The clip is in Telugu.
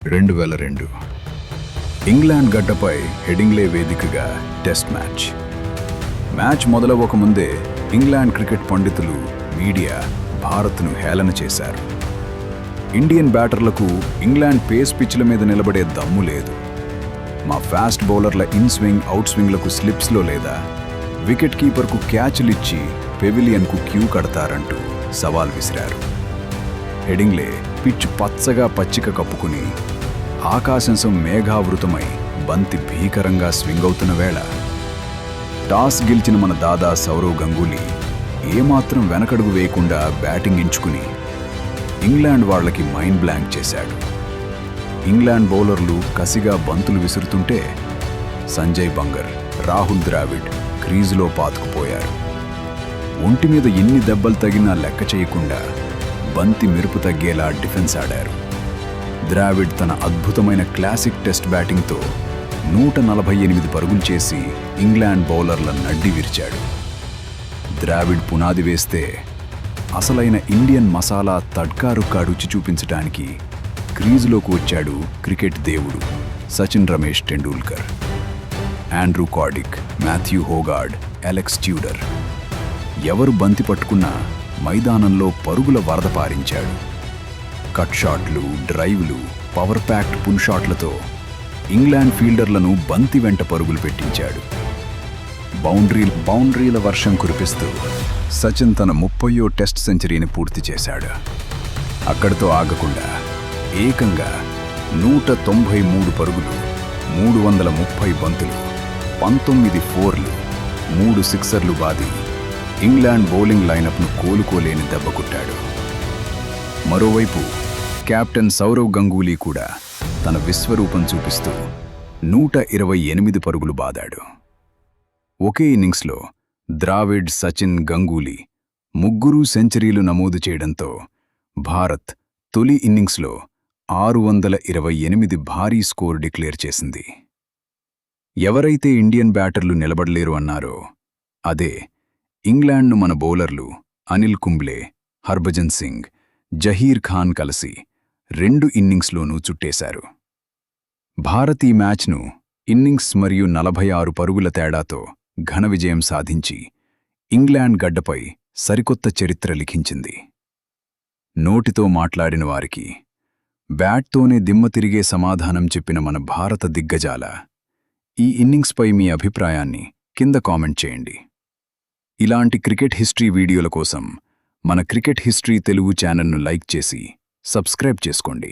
2002 ఇంగ్లాండ్ గడ్డపై హెడింగ్లే వేదికగా టెస్ట్ మ్యాచ్ మొదలవ్వకముందే ఇంగ్లాండ్ క్రికెట్ పండితులు మీడియా భారత్ను హేళన చేశారు. ఇండియన్ బ్యాటర్లకు ఇంగ్లాండ్ పేస్ పిచ్ల మీద నిలబడే దమ్ము లేదు, మా ఫాస్ట్ బౌలర్ల ఇన్ స్వింగ్ అవుట్ స్వింగ్లకు స్లిప్స్లో లేదా వికెట్ కీపర్కు క్యాచ్లిచ్చి పెవిలియన్కు క్యూ కడతారంటూ సవాల్ విసిరారు. హెడింగ్లే పిచ్ పచ్చగా పచ్చిక కప్పుకుని ఆకాశంసం మేఘావృతమై బంతి భీకరంగా స్వింగ్ అవుతున్న వేళ టాస్ గెలిచిన మన దాదా సౌరవ్ గంగూలీ ఏమాత్రం వెనకడుగు వేయకుండా బ్యాటింగ్ ఎంచుకుని ఇంగ్లాండ్ వాళ్లకి మైండ్ బ్లాంక్ చేశాడు. ఇంగ్లాండ్ బౌలర్లు కసిగా బంతులు విసురుతుంటే సంజయ్ బంగర్, రాహుల్ ద్రావిడ్ క్రీజులో పాతుకుపోయారు. ఒంటి మీద ఎన్ని దెబ్బలు తగినా లెక్క చేయకుండా బంతి మెరుపు తగ్గేలా డిఫెన్స్ ఆడారు. ద్రావిడ్ తన అద్భుతమైన క్లాసిక్ టెస్ట్ బ్యాటింగ్తో 148 పరుగులు చేసి ఇంగ్లాండ్ బౌలర్ల నడ్డి విరిచాడు. ద్రావిడ్ పునాది వేస్తే అసలైన ఇండియన్ మసాలా తడ్కా రుచి చూపించడానికి క్రీజులోకి వచ్చాడు క్రికెట్ దేవుడు Sachin Ramesh Tendulkar. Andrew Caddick, Matthew Hoggard, Alex Tudor ఎవరు బంతి పట్టుకున్నా మైదానంలో పరుగుల వరద పారించాడు. కట్ షాట్లు, డ్రైవ్లు, పవర్ ప్యాక్డ్ పుల్ షాట్లతో ఇంగ్లాండ్ ఫీల్డర్లను బంతి వెంట పరుగులు పెట్టించాడు. బౌండరీల వర్షం కురిపిస్తూ సచిన్ తన 30వ టెస్ట్ సెంచరీని పూర్తి చేశాడు. అక్కడితో ఆగకుండా ఏకంగా 193 పరుగులు, 330 బంతులు, 19 ఫోర్లు, 3 సిక్సర్లు బాది ఇంగ్లాండ్ బౌలింగ్ లైనప్ను కోలుకోలేని దెబ్బకొట్టాడు. మరోవైపు కెప్టెన్ సౌరవ్ గంగూలీ కూడా తన విశ్వరూపం చూపిస్తూ 128 పరుగులు బాదాడు. ఒకే ఇన్నింగ్స్లో ద్రావిడ్, సచిన్, గంగూలీ ముగ్గురూ సెంచరీలు నమోదు చేయడంతో భారత్ తొలి ఇన్నింగ్స్లో 628 భారీ స్కోర్ డిక్లేర్ చేసింది. ఎవరైతే ఇండియన్ బ్యాటర్లు నిలబడలేరు అన్నారో అదే ఇంగ్లాండ్ను మన బౌలర్లు అనిల్ కుంబ్లే, హర్భజన్ సింగ్, జహీర్ ఖాన్ కలిసి 2 ఇన్నింగ్స్లోనూ చుట్టేశారు. భారత్ ఈ మ్యాచ్ను ఇన్నింగ్స్ మరియు 46 పరుగుల తేడాతో ఘన విజయం సాధించి ఇంగ్లాండ్ గడ్డపై సరికొత్త చరిత్ర లిఖించింది. నోటితో మాట్లాడిన వారికి బ్యాట్తోనే దిమ్మ తిరిగే సమాధానం చెప్పిన మన భారత దిగ్గజాల ఈ ఇన్నింగ్స్పై మీ అభిప్రాయాన్ని కింద కామెంట్ చేయండి. ఇలాంటి క్రికెట్ హిస్టరీ వీడియోల కోసం మన క్రికెట్ హిస్టరీ తెలుగు ఛానల్ను లైక్ చేసి సబ్స్క్రైబ్ చేసుకోండి.